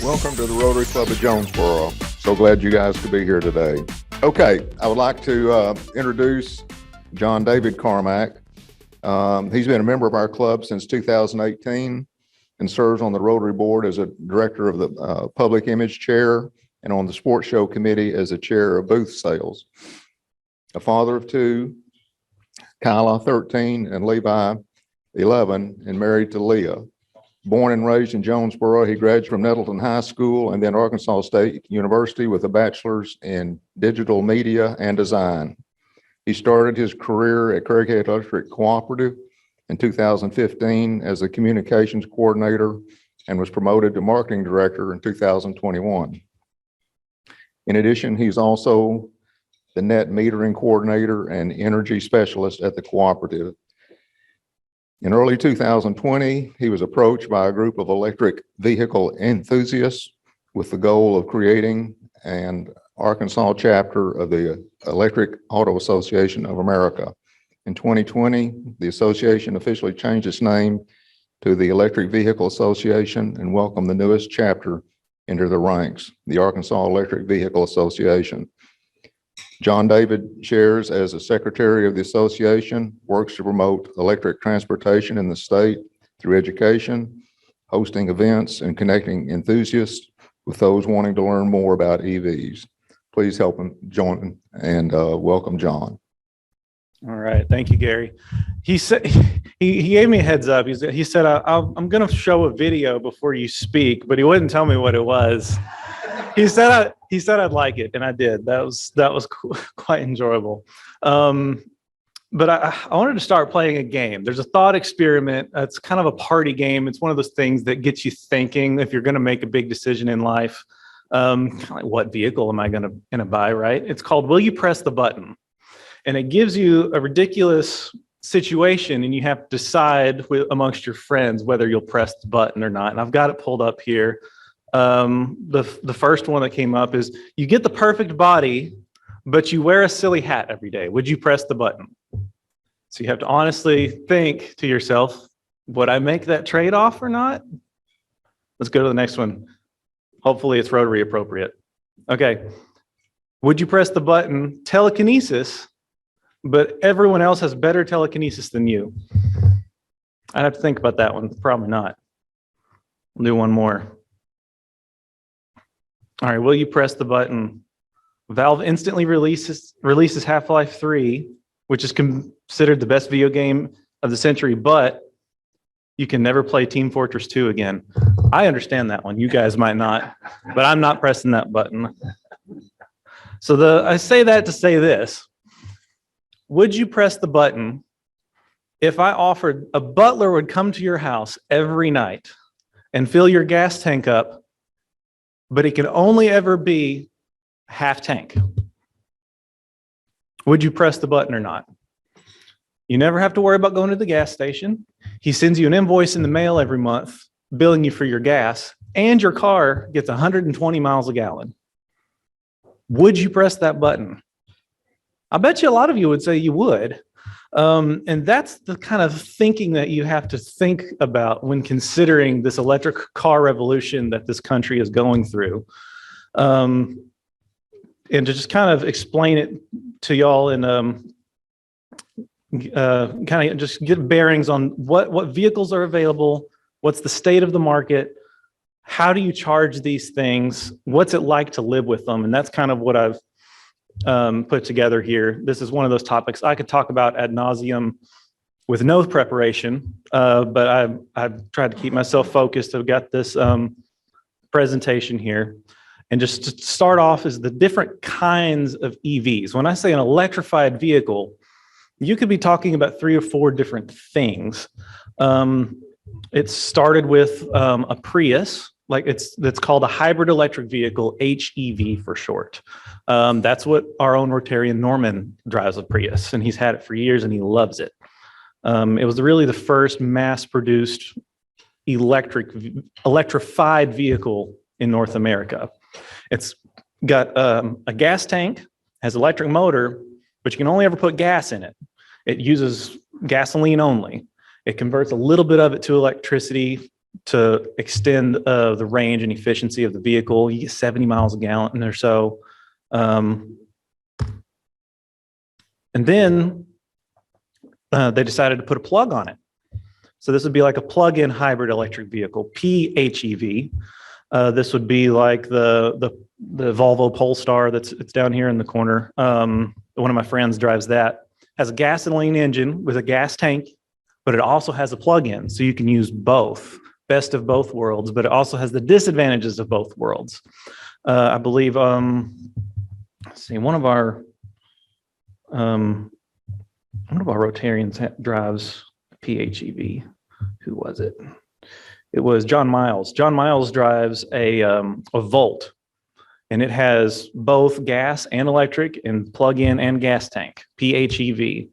Welcome to the Rotary Club of Jonesboro. So glad you guys could be here today. Okay, I would like to introduce Jon David Carmack. He's been a member of our club since 2018 and serves on the Rotary Board as a director of the Public Image Chair and on the Sports Show Committee as a chair of booth sales. A father of two, Kyla 13 and Levi 11, and married to Leah. Born and raised in Jonesboro, he graduated from Nettleton High School and then Arkansas State University with a bachelor's in digital media and design. He started his career at Craighead Electric Cooperative in 2015 as a communications coordinator and was promoted to marketing director in 2021. In addition, he's also the net metering coordinator and energy specialist at the cooperative. In early 2020, he was approached by a group of electric vehicle enthusiasts with the goal of creating an Arkansas chapter of the Electric Auto Association of America. In 2020, the association officially changed its name to the Electric Vehicle Association and welcomed the newest chapter into the ranks, the Arkansas Electric Vehicle Association. Jon David shares as a secretary of the association, works to promote electric transportation in the state through education, hosting events, and connecting enthusiasts with those wanting to learn more about EVs. Please help him join and welcome Jon. All right, thank you, Gary. He said he gave me a heads up. He said I'm going to show a video before you speak, but he wouldn't tell me what it was. He said I'd like it, and I did. That was quite enjoyable. But I wanted to start playing a game. There's a thought experiment. It's kind of a party game. It's one of those things that gets you thinking if you're going to make a big decision in life. Like, what vehicle am I going to buy? Right? It's called "Will you press the button?" And it gives you a ridiculous situation, and you have to decide amongst your friends whether you'll press the button or not. And I've got it pulled up here. The first one that came up is, you get the perfect body, but you wear a silly hat every day. Would you press the button? So you have to honestly think to yourself, would I make that trade-off or not? Let's go to the next one. Hopefully it's Rotary appropriate. Okay. Would you press the button, telekinesis, but everyone else has better telekinesis than you? I'd have to think about that one. Probably not. We'll do one more. All right, will you press the button? Valve instantly releases Half-Life 3, which is considered the best video game of the century, but you can never play Team Fortress 2 again. I understand that one. You guys might not, but I'm not pressing that button. So I say that to say this. Would you press the button if I offered a butler would come to your house every night and fill your gas tank up, but it can only ever be half tank? Would you press the button or not? You never have to worry about going to the gas station. He sends you an invoice in the mail every month, billing you for your gas, and your car gets 120 miles a gallon. Would you press that button? I bet you a lot of you would say you would. And that's the kind of thinking that you have to think about when considering this electric car revolution that this country is going through. And to just kind of explain it to y'all and kind of just get bearings on what vehicles are available, what's the state of the market, how do you charge these things, what's it like to live with them, and that's kind of what I've put together here. This is one of those topics I could talk about ad nauseum with no preparation, but I've tried to keep myself focused. I've got this presentation here. And just to start off is the different kinds of EVs. When I say an electrified vehicle, you could be talking about 3 or 4 different things. It started with a Prius, like that's called a hybrid electric vehicle, HEV for short. That's what our own Rotarian Norman drives, a Prius, and he's had it for years and he loves it. It was really the first mass-produced electrified vehicle in North America. It's got a gas tank, has electric motor, but you can only ever put gas in it. It uses gasoline only. It converts a little bit of it to electricity to extend the range and efficiency of the vehicle. You get 70 miles a gallon or so. And then they decided to put a plug on it. So this would be like a plug-in hybrid electric vehicle, PHEV. This would be like the Volvo Polestar it's down here in the corner. One of my friends drives that. Has a gasoline engine with a gas tank, but it also has a plug-in, so you can use both. Best of both worlds, but it also has the disadvantages of both worlds. I believe, let's see, one of our Rotarians drives a PHEV. Who was it? It was John Miles. John Miles drives a Volt, and it has both gas and electric and plug-in and gas tank, PHEV.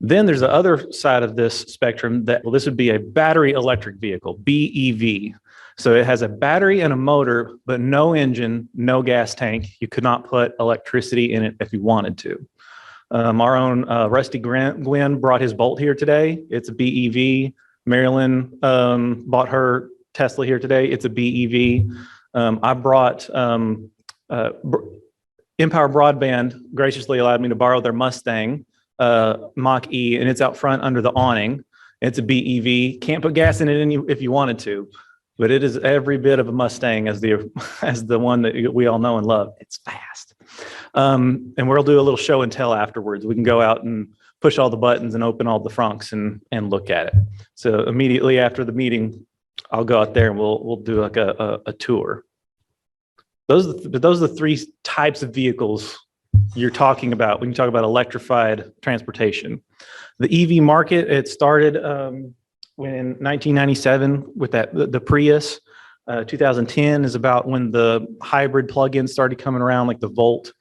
Then there's the other side of this spectrum that, well, this would be a battery electric vehicle, BEV. So it has a battery and a motor, but no engine, no gas tank. You could not put electricity in it if you wanted to. Our own Rusty Gwynn brought his Bolt here today. It's a BEV. Marilyn bought her Tesla here today. It's a BEV. I brought Empower Broadband graciously allowed me to borrow their Mustang Mach-E, and it's out front under the awning. It's a BEV. Can't put gas in it if you wanted to, but it is every bit of a Mustang as the one that we all know and love. It's fast. And we'll do a little show and tell afterwards. We can go out and push all the buttons and open all the trunks and look at it. So immediately after the meeting, I'll go out there and we'll do like a tour. Those are the three types of vehicles you're talking about when you talk about electrified transportation. The EV market, it started when in 1997 with the Prius. 2010 is about when the hybrid plug-ins started coming around, like the Volt.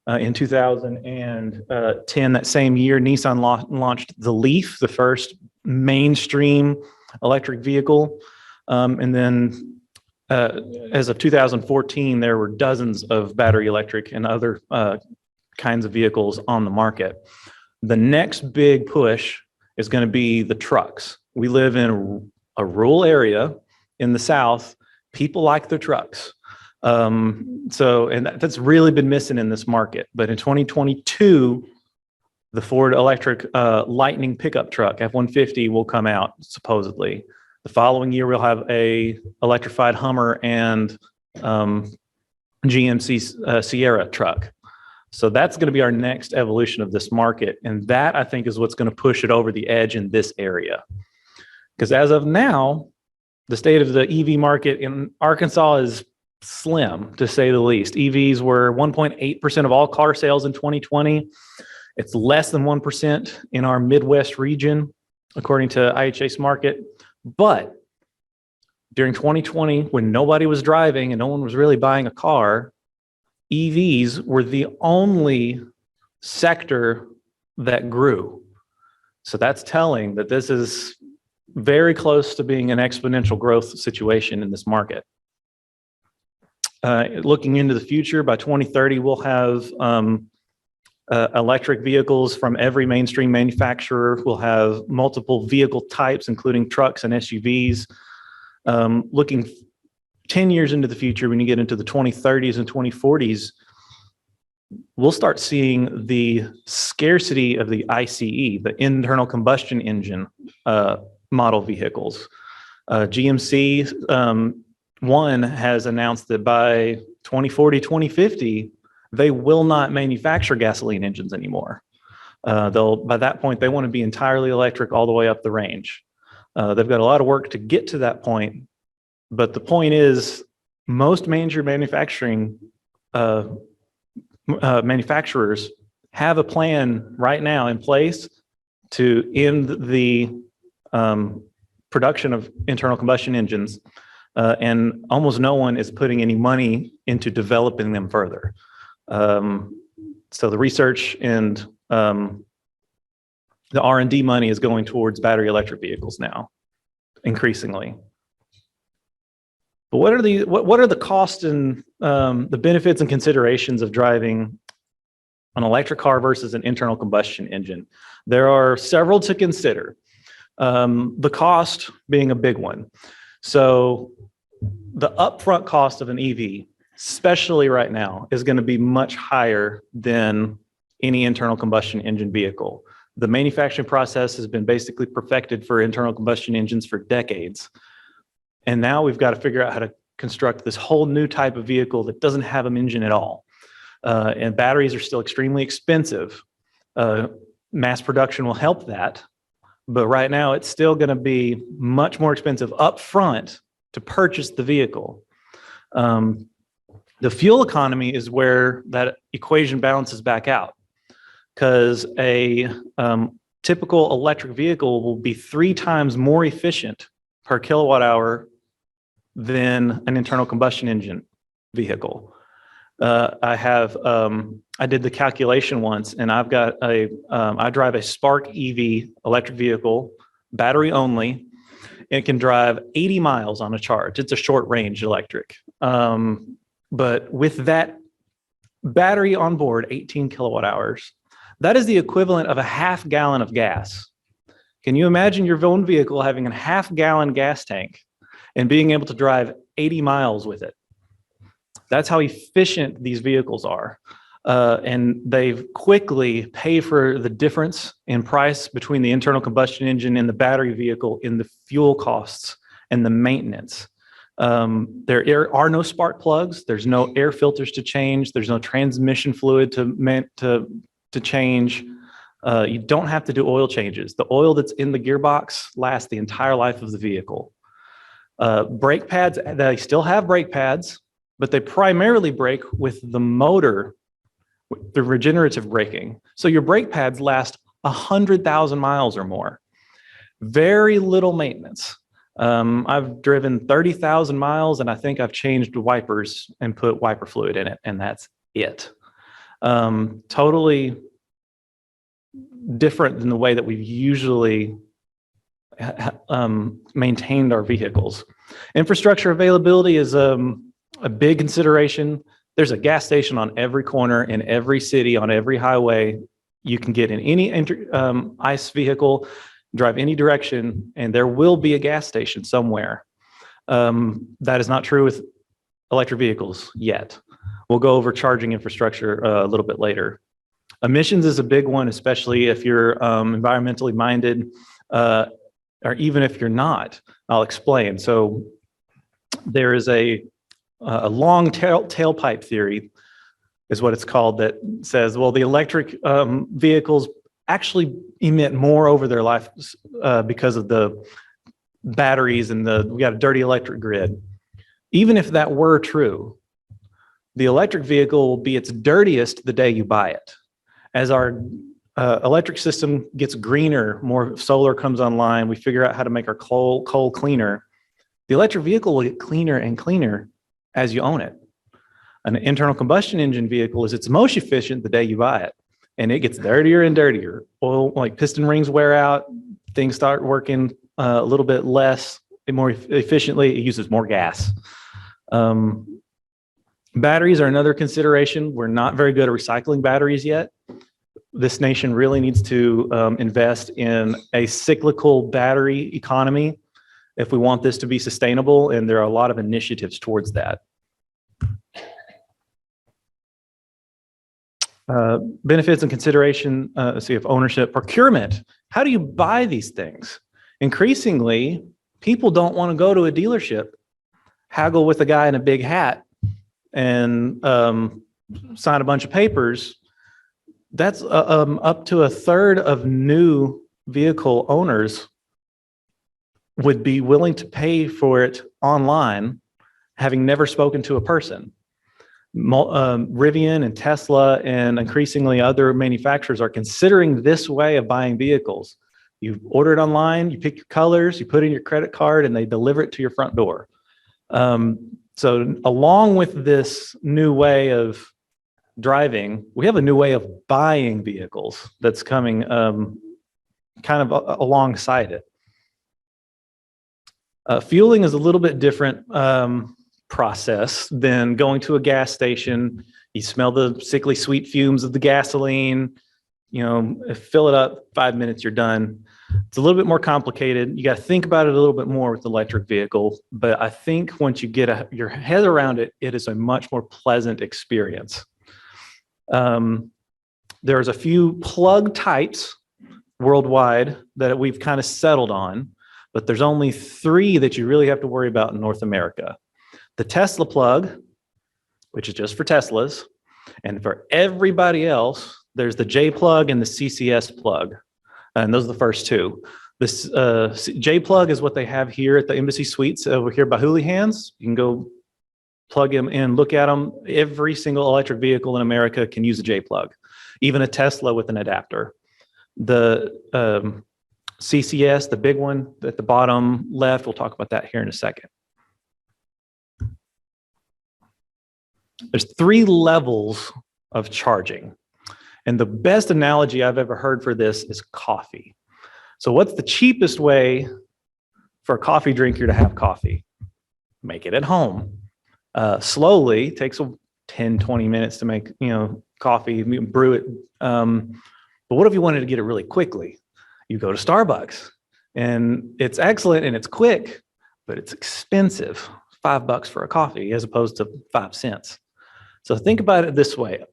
In 2010, that same year, Nissan launched the Leaf, the first mainstream electric vehicle. And then as of 2014, there were dozens of battery electric and other kinds of vehicles on the market. The next big push is going to be the trucks. We live in a rural area in the South. People like their trucks. And that's really been missing in this market. But in 2022, the Ford electric Lightning pickup truck, F-150, will come out, supposedly. The following year, we'll have a electrified Hummer and GMC Sierra truck. So that's going to be our next evolution of this market. And that, I think, is what's going to push it over the edge in this area. Because as of now, the state of the EV market in Arkansas is slim, to say the least. EVs were 1.8% of all car sales in 2020. It's less than 1% in our Midwest region, according to IHS Market. But during 2020, when nobody was driving and no one was really buying a car, EVs were the only sector that grew. So that's telling that this is very close to being an exponential growth situation in this market. Looking into the future, by 2030, we'll have electric vehicles from every mainstream manufacturer. We'll have multiple vehicle types, including trucks and SUVs. Looking 10 years into the future, when you get into the 2030s and 2040s, we'll start seeing the scarcity of the ICE, the internal combustion engine model vehicles. GMC one has announced that by 2040, 2050, they will not manufacture gasoline engines anymore. By that point, they want to be entirely electric all the way up the range. They've got a lot of work to get to that point, but the point is, most major manufacturers have a plan right now in place to end the production of internal combustion engines, and almost no one is putting any money into developing them further. So the research and the R&D money is going towards battery electric vehicles now, increasingly. But what are the costs and the benefits and considerations of driving an electric car versus an internal combustion engine? There are several to consider. The cost being a big one. So the upfront cost of an EV, especially right now, is going to be much higher than any internal combustion engine vehicle. The manufacturing process has been basically perfected for internal combustion engines for decades. And now we've got to figure out how to construct this whole new type of vehicle that doesn't have an engine at all. And batteries are still extremely expensive. Mass production will help that. But right now, it's still going to be much more expensive up front to purchase the vehicle. The fuel economy is where that equation balances back out, because a typical electric vehicle will be 3 times more efficient per kilowatt hour than an internal combustion engine vehicle. I did the calculation once, and I've got I drive a Spark EV electric vehicle, battery only. It can drive 80 miles on a charge. It's a short range electric. But with that battery on board, 18 kilowatt hours, that is the equivalent of a half gallon of gas. Can you imagine your own vehicle having a half gallon gas tank and being able to drive 80 miles with it? That's how efficient these vehicles are. And they've quickly pay for the difference in price between the internal combustion engine and the battery vehicle in the fuel costs and the maintenance. There are no spark plugs. There's no air filters to change. There's no transmission fluid to change. You don't have to do oil changes. The oil that's in the gearbox lasts the entire life of the vehicle. Brake pads, they still have brake pads, but they primarily brake with the motor, the regenerative braking. So your brake pads last 100,000 miles or more. Very little maintenance. I've driven 30,000 miles, and I think I've changed wipers and put wiper fluid in it, and that's it. Totally different than the way that we've usually maintained our vehicles. Infrastructure availability is a big consideration. There's a gas station on every corner in every city, on every highway. You can get in any ICE vehicle, drive any direction, and there will be a gas station somewhere. That is not true with electric vehicles yet. We'll go over charging infrastructure a little bit later. Emissions is a big one, especially if you're environmentally minded, or even if you're not. I'll explain. So there is a long tailpipe theory, is what it's called, that says, well, the electric vehicles actually emit more over their life because of the batteries and we got a dirty electric grid. Even if that were true, the electric vehicle will be its dirtiest the day you buy it. As our electric system gets greener, more solar comes online, we figure out how to make our coal cleaner, the electric vehicle will get cleaner and cleaner as you own it. An internal combustion engine vehicle is its most efficient the day you buy it, and it gets dirtier and dirtier. Oil, like piston rings wear out, things start working a little bit less, more efficiently, it uses more gas. Batteries are another consideration. We're not very good at recycling batteries yet. This nation really needs to invest in a cyclical battery economy if we want this to be sustainable, and there are a lot of initiatives towards that. Benefits and consideration, let's see, of ownership. Procurement. How do you buy these things? Increasingly, people don't want to go to a dealership, haggle with a guy in a big hat, and sign a bunch of papers. That's up to a third of new vehicle owners would be willing to pay for it online, having never spoken to a person. Rivian and Tesla and increasingly other manufacturers are considering this way of buying vehicles. You order it online, you pick your colors, you put in your credit card, and they deliver it to your front door. So along with this new way of driving, we have a new way of buying vehicles that's coming kind of alongside it. Fueling is a little bit different process than going to a gas station. You smell the sickly sweet fumes of the gasoline, fill it up, 5 minutes, you're done. It's a little bit more complicated. You got to think about it a little bit more with the electric vehicle. But I think once you get your head around it, it is a much more pleasant experience. There's a few plug types worldwide that we've kind of settled on, but there's only 3 that you really have to worry about in North America. The Tesla plug, which is just for Teslas, and for everybody else, there's the J plug and the CCS plug. And those are the first 2. This J plug is what they have here at the Embassy Suites over here by Houlihan's. You can go plug them in, look at them. Every single electric vehicle in America can use a J plug, even a Tesla with an adapter. The CCS, the big one at the bottom left, we'll talk about that here in a second. There's 3 levels of charging. And the best analogy I've ever heard for this is coffee. So what's the cheapest way for a coffee drinker to have coffee? Make it at home. Slowly, takes 10, 20 minutes to make, coffee, brew it. But what if you wanted to get it really quickly? You go to Starbucks, and it's excellent and it's quick, but it's expensive. $5 for a coffee as opposed to 5 cents. So think about it this way.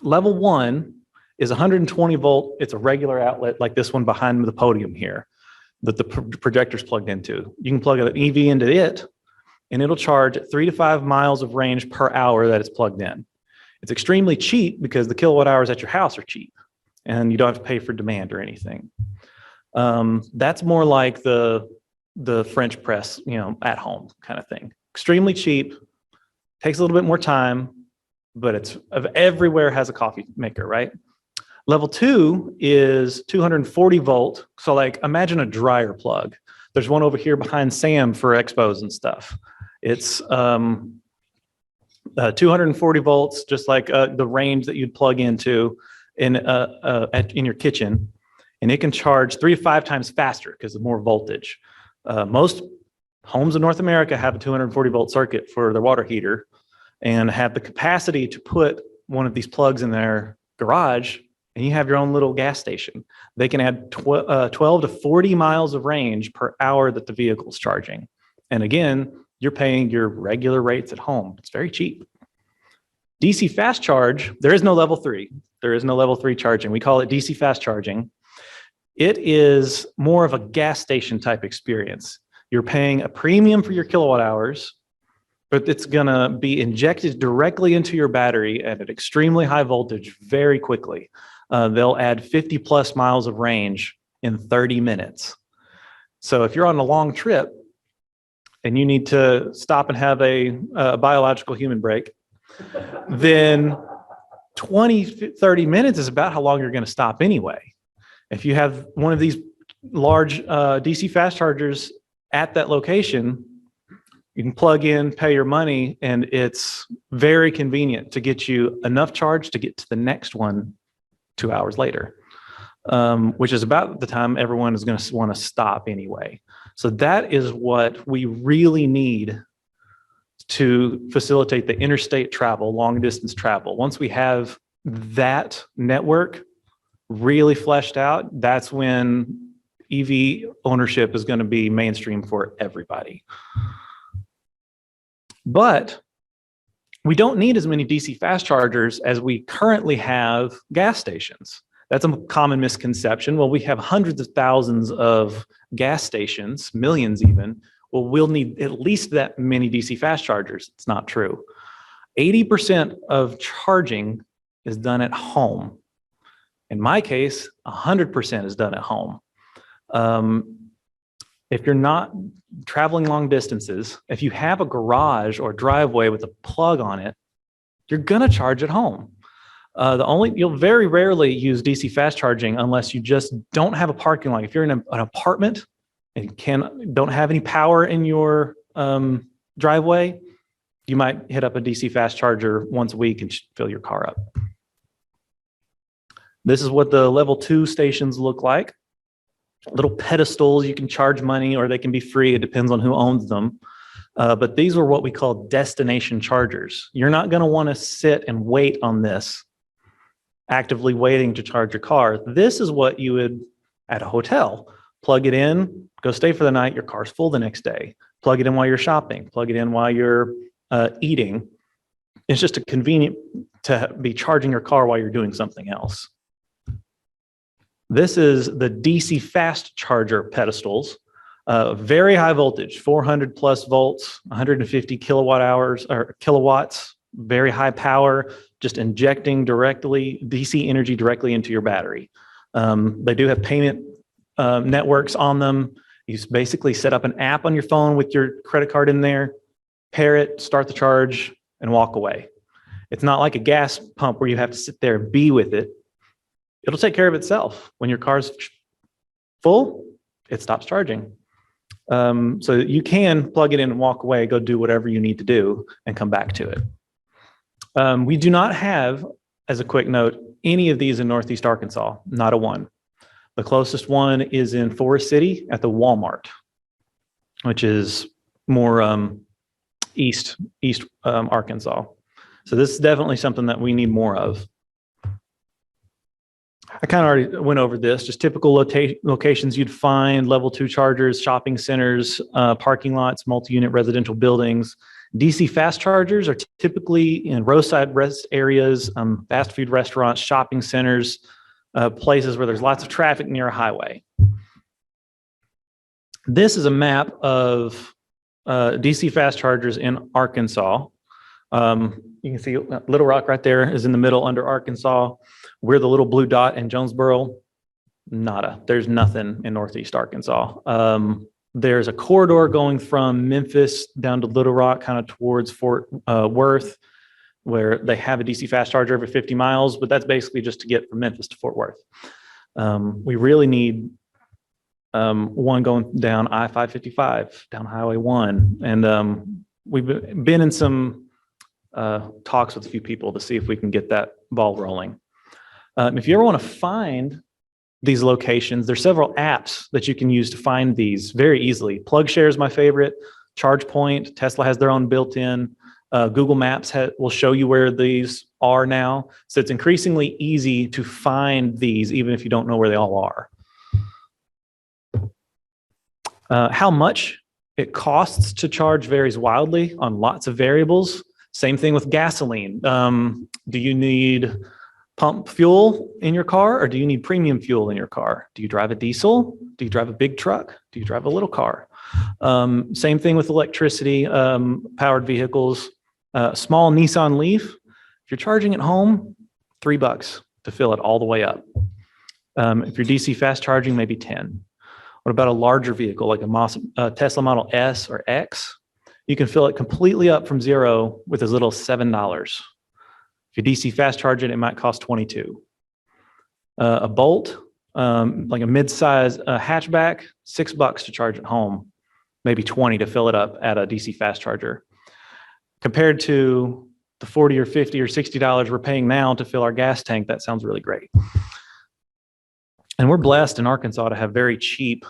Level 1 is 120 volt. It's a regular outlet like this one behind the podium here that the projector's plugged into. You can plug an EV into it, and it'll charge at 3 to 5 miles of range per hour that it's plugged in. It's extremely cheap because the kilowatt hours at your house are cheap, and you don't have to pay for demand or anything. That's more like the French press, at home kind of thing. Extremely cheap, takes a little bit more time, but it's everywhere has a coffee maker, right? Level 2 is 240 volt. So like imagine a dryer plug. There's one over here behind Sam for expos and stuff. It's 240 volts, just like the range that you'd plug into in your kitchen. And it can charge 3 to 5 times faster because of more voltage. Most homes in North America have a 240 volt circuit for their water heater and have the capacity to put one of these plugs in their garage, and you have your own little gas station. They can add 12 to 40 miles of range per hour that the vehicle's charging. And again, you're paying your regular rates at home. It's very cheap. DC fast charge, there is no level 3. There is no level 3 charging. We call it DC fast charging. It is more of a gas station type experience. You're paying a premium for your kilowatt hours, but it's gonna be injected directly into your battery at an extremely high voltage very quickly. They'll add 50 plus miles of range in 30 minutes. So if you're on a long trip and you need to stop and have a biological human break, then 20, 30 minutes is about how long you're gonna stop anyway. If you have one of these large DC fast chargers at that location, you can plug in, pay your money, and it's very convenient to get you enough charge to get to the next one 2 hours later, which is about the time everyone is going to want to stop anyway. So that is what we really need to facilitate the interstate travel, long distance travel. Once we have that network really fleshed out, that's when EV ownership is going to be mainstream for everybody. But we don't need as many DC fast chargers as we currently have gas stations. That's a common misconception. Well, we have hundreds of thousands of gas stations, millions even. Well, we'll need at least that many DC fast chargers. It's not true. 80% of charging is done at home. In my case, 100% is done at home. If you're not traveling long distances, if you have a garage or driveway with a plug on it, you're gonna charge at home. You'll very rarely use DC fast charging unless you just don't have a parking lot. If you're in an apartment and don't have any power in your driveway, you might hit up a DC fast charger once a week and fill your car up. This is what the level 2 stations look like. Little pedestals, you can charge money or they can be free. It depends on who owns them. But these are what we call destination chargers. You're not going to want to sit and wait on this actively waiting to charge your car. This is what you would at a hotel. Plug it in, go stay for the night, your car's full the next day. Plug it in while you're shopping, plug it in while you're eating. It's just a convenient to be charging your car while you're doing something else. This is the DC fast charger pedestals. Very high voltage, 400 plus volts, 150 kilowatt hours or kilowatts, very high power, just injecting directly DC energy directly into your battery. They do have payment networks on them. You basically set up an app on your phone with your credit card in there, pair it, start the charge, and walk away. It's not like a gas pump where you have to sit there and be with it. It'll take care of itself. When your car's full, it stops charging. So you can plug it in and walk away, go do whatever you need to do, and come back to it. We do not have, as a quick note, any of these in Northeast Arkansas, not a one. The closest one is in Forest City at the Walmart, which is more east Arkansas. So this is definitely something that we need more of. I kind of already went over this, just typical locations you'd find: level 2 chargers, shopping centers, parking lots, multi-unit residential buildings. DC fast chargers are typically in roadside rest areas, fast food restaurants, shopping centers, places where there's lots of traffic near a highway. This is a map of DC fast chargers in Arkansas. You can see Little Rock right there is in the middle under Arkansas. We're the little blue dot in Jonesboro. Nada. There's nothing in Northeast Arkansas. There's a corridor going from Memphis down to Little Rock, kind of towards Fort Worth, where they have a DC fast charger every 50 miles, but that's basically just to get from Memphis to Fort Worth. We really need one going down I-555, down Highway 1. And we've been in some talks with a few people to see if we can get that ball rolling. If you ever want to find these locations, there's several apps that you can use to find these very easily. PlugShare is my favorite. ChargePoint, Tesla has their own built-in. Google Maps will show you where these are now. So it's increasingly easy to find these, even if you don't know where they all are. How much it costs to charge varies wildly on lots of variables. Same thing with gasoline. Do you need pump fuel in your car, or do you need premium fuel in your car? Do you drive a diesel? Do you drive a big truck? Do you drive a little car? Same thing with electricity, powered vehicles. Small Nissan Leaf, if you're charging at home, $3 to fill it all the way up. If you're DC fast charging, maybe 10. What about a larger vehicle like a Tesla Model S or X? You can fill it completely up from zero with as little as $7. If you DC fast charge it, it might cost $22. A Bolt, like a mid-size hatchback, $6 to charge at home, maybe 20 to fill it up at a DC fast charger. Compared to the $40 or $50 or $60 we're paying now to fill our gas tank, that sounds really great. And we're blessed in Arkansas to have very cheap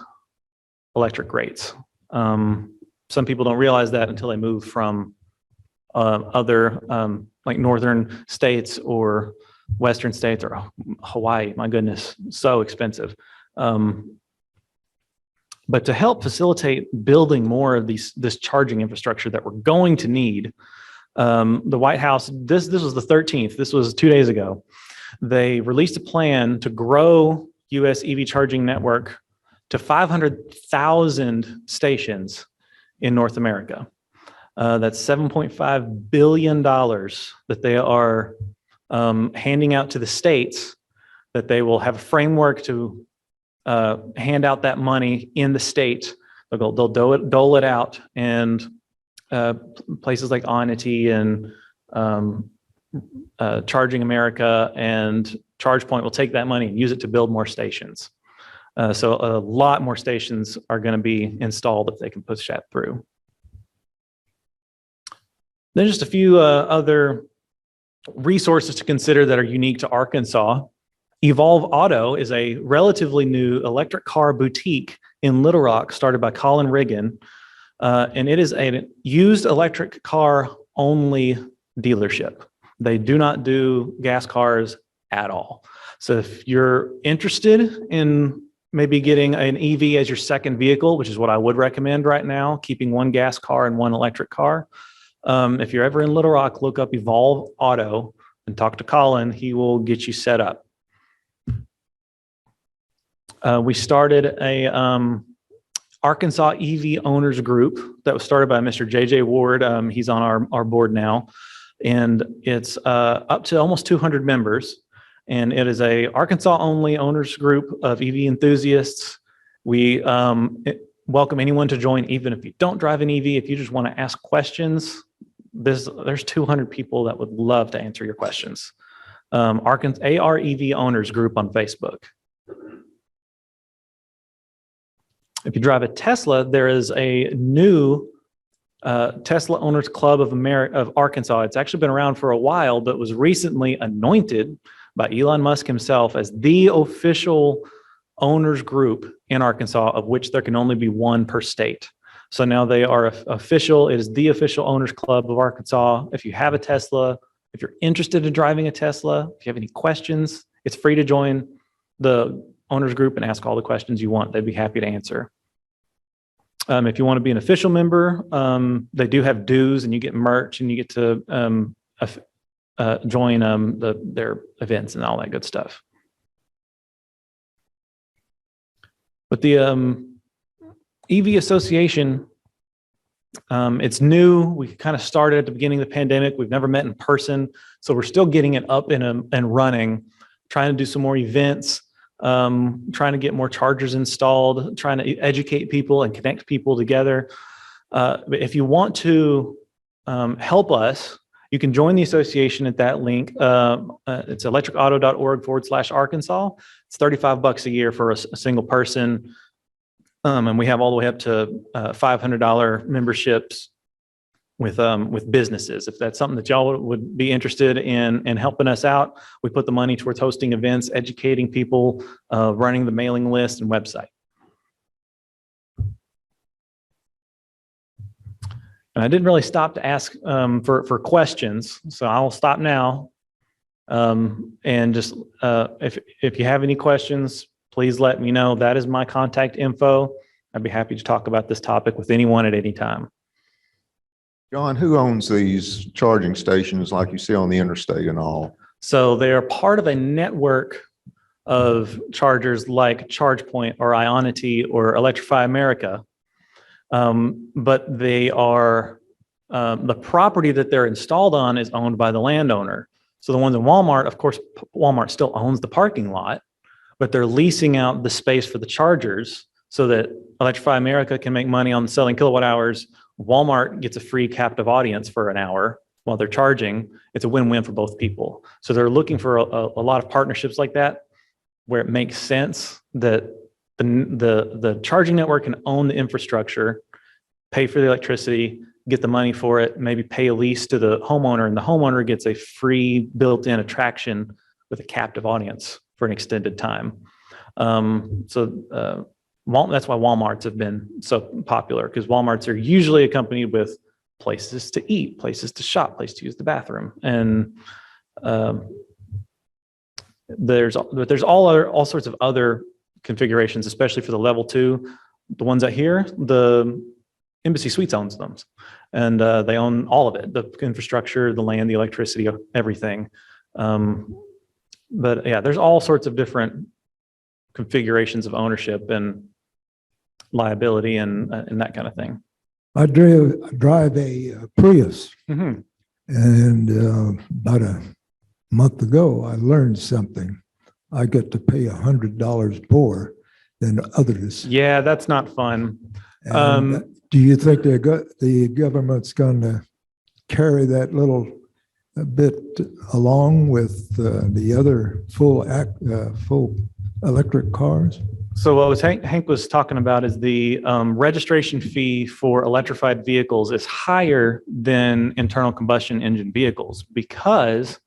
electric rates. Some people don't realize that until they move from other like northern states or western states or Hawaii. My goodness, so expensive. But to help facilitate building more of this charging infrastructure that we're going to need, the White House, this was the 13th, this was 2 days ago, they released a plan to grow US EV charging network to 500,000 stations in North America. That's $7.5 billion that they are handing out to the states, that they will have a framework to hand out that money in the state. They'll dole it out, and places like Onity and Charging America and ChargePoint will take that money and use it to build more stations. So a lot more stations are going to be installed if they can push that through. Then just a few other resources to consider that are unique to Arkansas. Evolve Auto is a relatively new electric car boutique in Little Rock started by Colin Riggin. And it is a used electric car only dealership. They do not do gas cars at all. So if you're interested in maybe getting an EV as your second vehicle, which is what I would recommend right now, keeping one gas car and one electric car. If you're ever in Little Rock, look up Evolve Auto and talk to Colin. He will get you set up. We started a Arkansas EV owners group that was started by Mr. JJ Ward. He's on our board now, and it's up to almost 200 members. And it is a Arkansas only owners group of EV enthusiasts. We welcome anyone to join, even if you don't drive an EV. If you just want to ask questions, there's 200 people that would love to answer your questions. Arkansas AREV owners group on Facebook. If you drive a Tesla, there is a new Tesla Owners Club of Arkansas. It's actually been around for a while, but was recently anointed by Elon Musk himself as the official owners group in Arkansas, of which there can only be one per state. So now they are official. It is the official owners club of Arkansas. If you have a Tesla, if you're interested in driving a Tesla, if you have any questions, it's free to join the owners group and ask all the questions you want. They'd be happy to answer. If you want to be an official member, they do have dues, and you get merch, and you get to join their events and all that good stuff. But the EV Association, it's new. We kind of started at the beginning of the pandemic. We've never met in person, so we're still getting it up and running, trying to do some more events, trying to get more chargers installed, trying to educate people and connect people together. But if you want to help us, you can join the association at that link. It's electricauto.org/Arkansas. It's $35 a year for a single person. And we have all the way up to $500 memberships with businesses. If that's something that y'all would be interested in helping us out, we put the money towards hosting events, educating people, running the mailing list and website. And I didn't really stop to ask for questions, so I'll stop now. And just if you have any questions, please let me know. That is my contact info. I'd be happy to talk about this topic with anyone at any time. John, who owns these charging stations like you see on the interstate and all? So they are part of a network of chargers like ChargePoint or Ionity or Electrify America. But they are, the property that they're installed on is owned by the landowner. So the ones in Walmart, of course, Walmart still owns the parking lot, but they're leasing out the space for the chargers so that Electrify America can make money on selling kilowatt hours. Walmart gets a free captive audience for an hour while they're charging. It's a win-win for both people. So they're looking for a lot of partnerships like that, where it makes sense that the charging network can own the infrastructure, pay for the electricity, get the money for it, maybe pay a lease to the homeowner, and the homeowner gets a free built-in attraction with a captive audience for an extended time. That's why Walmarts have been so popular, because Walmarts are usually accompanied with places to eat, places to shop, places to use the bathroom. And there's all sorts of other configurations, especially for the level 2. The ones out here, the Embassy Suites owns them, and they own all of it, the infrastructure, the land, the electricity, everything. But yeah, there's all sorts of different configurations of ownership and liability and that kind of thing. I drive a Prius, Mm-hmm. and about a month ago, I learned something. I get to pay $100 more than others. Yeah, that's not fun. And do you think the government's going to carry that little bit along with the other full electric cars? So what Hank was talking about is the registration fee for electrified vehicles is higher than internal combustion engine vehicles because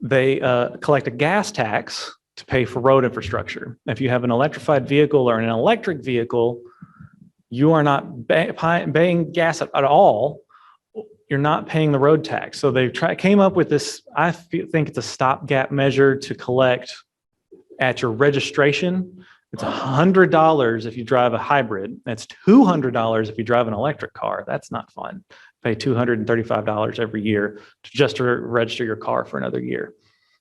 they collect a gas tax to pay for road infrastructure. If you have an electrified vehicle or an electric vehicle, you are not paying gas at all you're not paying the road tax. So they came up with this, think it's a stopgap measure to collect at your registration. It's $100 if you drive a hybrid. That's $200 if you drive an electric car. That's not fun. Pay $235 every year just to register your car for another year.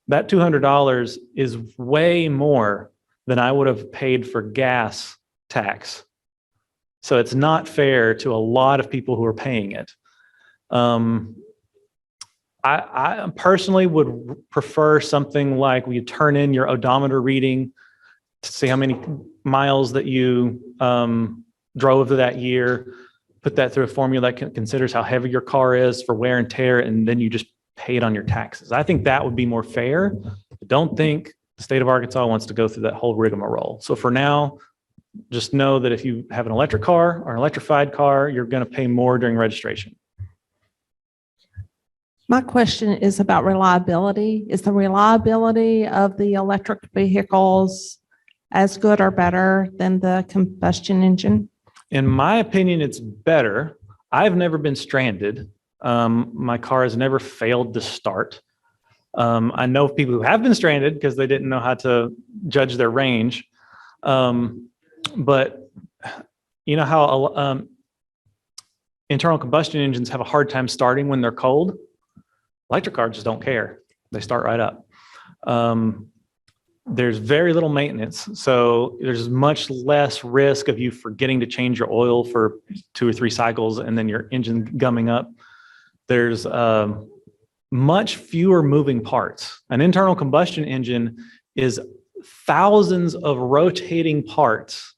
That $200 is way more than I would have paid for gas tax. So it's not fair to a lot of people who are paying it. I personally would prefer something like you turn in your odometer reading to see how many miles that you drove that year, put that through a formula that considers how heavy your car is for wear and tear, and then you just pay it on your taxes. I think that would be more fair. I don't think the state of Arkansas wants to go through that whole rigmarole. So for now, just know that if you have an electric car or an electrified car, you're going to pay more during registration. My question is about reliability. Is the reliability of the electric vehicles as good or better than the combustion engine? In my opinion, it's better. I've never been stranded. My car has never failed to start. I know people who have been stranded because they didn't know how to judge their range. But you know how internal combustion engines have a hard time starting when they're cold? Electric cars just don't care. They start right up. There's very little maintenance, so there's much less risk of you forgetting to change your oil for 2 or 3 cycles and then your engine gumming up. There's much fewer moving parts. An internal combustion engine is thousands of rotating parts.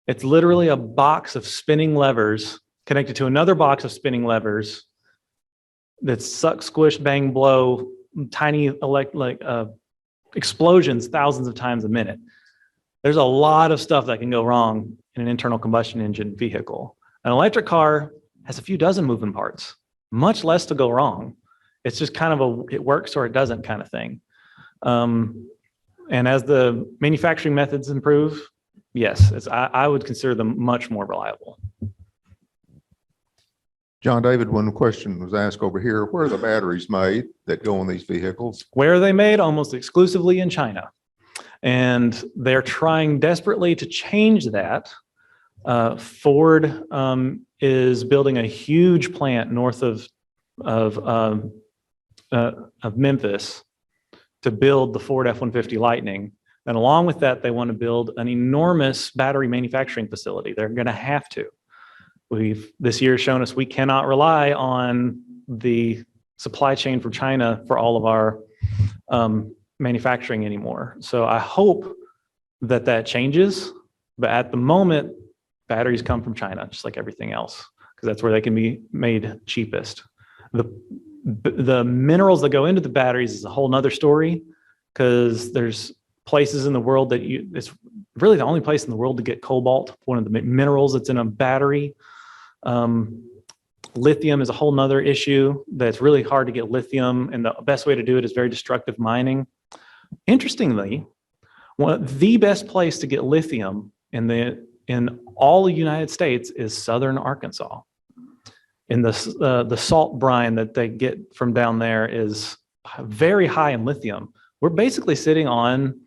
It's literally a box of spinning levers connected to another box of spinning levers that suck, squish, bang, blow, tiny explosions thousands of times a minute. There's a lot of stuff that can go wrong in an internal combustion engine vehicle. An electric car has a few dozen moving parts, much less to go wrong. It's just kind of it works or it doesn't kind of thing. And as the manufacturing methods improve, yes, I would consider them much more reliable. Jon David, one question was asked over here, where are the batteries made that go on these vehicles? Where are they made? Almost exclusively in China. And they're trying desperately to change that. Ford is building a huge plant north of Memphis to build the Ford F-150 Lightning. And along with that, they want to build an enormous battery manufacturing facility. They're going to have to. This year shown us we cannot rely on the supply chain from China for all of our manufacturing anymore. So I hope that changes. But at the moment, batteries come from China, just like everything else, because that's where they can be made cheapest. The minerals that go into the batteries is a whole nother story, because there's places in the world that it's really the only place in the world to get cobalt, one of the minerals that's in a battery. Lithium is a whole nother issue that's really hard to get lithium, and the best way to do it is very destructive mining. Interestingly, the best place to get lithium in all the United States is southern Arkansas. And the salt brine that they get from down there is very high in lithium. We're basically sitting on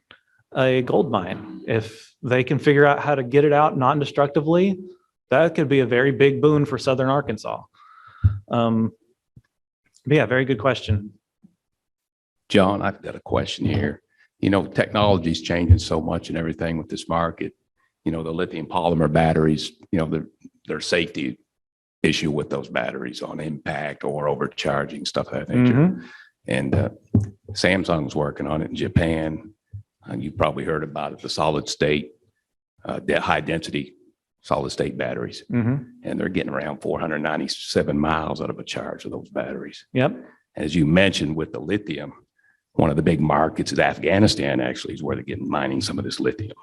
a gold mine. If they can figure out how to get it out non-destructively, that could be a very big boon for southern Arkansas. But yeah, very good question. John, I've got a question here. You know, technology is changing so much and everything with this market. You know, the lithium polymer batteries, you know, their safety issue with those batteries on impact or overcharging, stuff of that nature. Mm-hmm. And Samsung's working on it in Japan. You've probably heard about it, the solid state, high density solid state batteries. Mm-hmm. And they're getting around 497 miles out of a charge of those batteries. Yep. As you mentioned with the lithium, one of the big markets is Afghanistan, actually, is where they're getting mining some of this lithium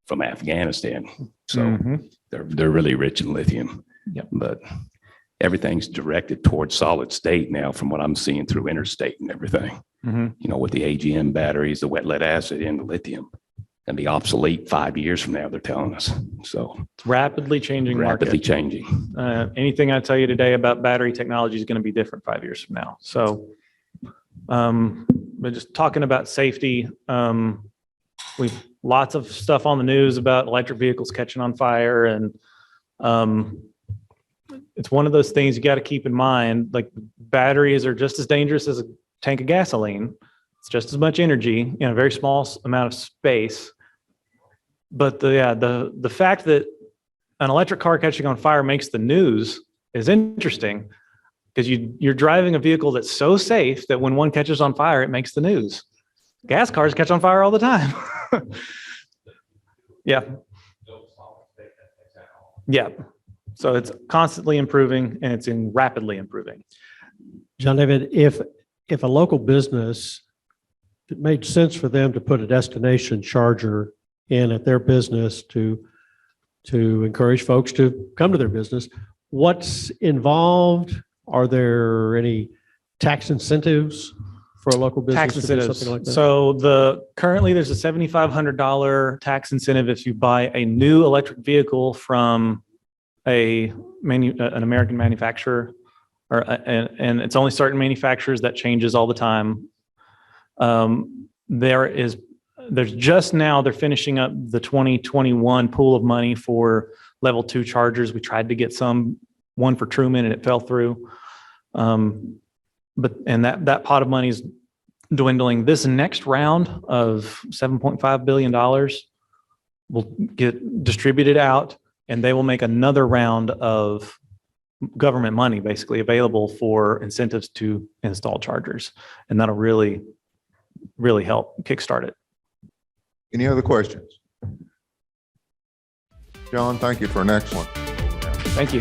from Afghanistan. So Mm-hmm. they're really rich in lithium. Yep. But everything's directed towards solid state now from what I'm seeing through interstate and everything. Mm-hmm. You know, with the AGM batteries, the wet lead acid and the lithium. and be obsolete 5 years from now, they're telling us. So It's rapidly changing rapidly market. changing. Anything I tell you today about battery technology is going to be different 5 years from now. So, but just talking about safety, we've lots of stuff on the news about electric vehicles catching on fire, and it's one of those things you got to keep in mind. Like, batteries are just as dangerous as a tank of gasoline. It's just as much energy in a very small amount of space. But the fact that an electric car catching on fire makes the news is interesting, because you're driving a vehicle that's so safe that when one catches on fire, it makes the news. Gas cars catch on fire all the time. Yeah. Yeah. So it's constantly improving, and it's rapidly improving. Jon David, if a local business, it made sense for them to put a destination charger in at their business to encourage folks to come to their business, what's involved? Are there any tax incentives for a local business Tax to do incentives. something like that? So currently there's a $7,500 tax incentive if you buy a new electric vehicle from an American manufacturer, and it's only certain manufacturers. That changes all the time. There's just now, they're finishing up the 2021 pool of money for level 2 chargers. We tried to get one for Truman, and it fell through. But that pot of money is dwindling. This next round of $7.5 billion will get distributed out, and they will make another round of government money basically available for incentives to install chargers. And that'll really, really help kickstart it. Any other questions? John, thank you for an excellent. Thank you.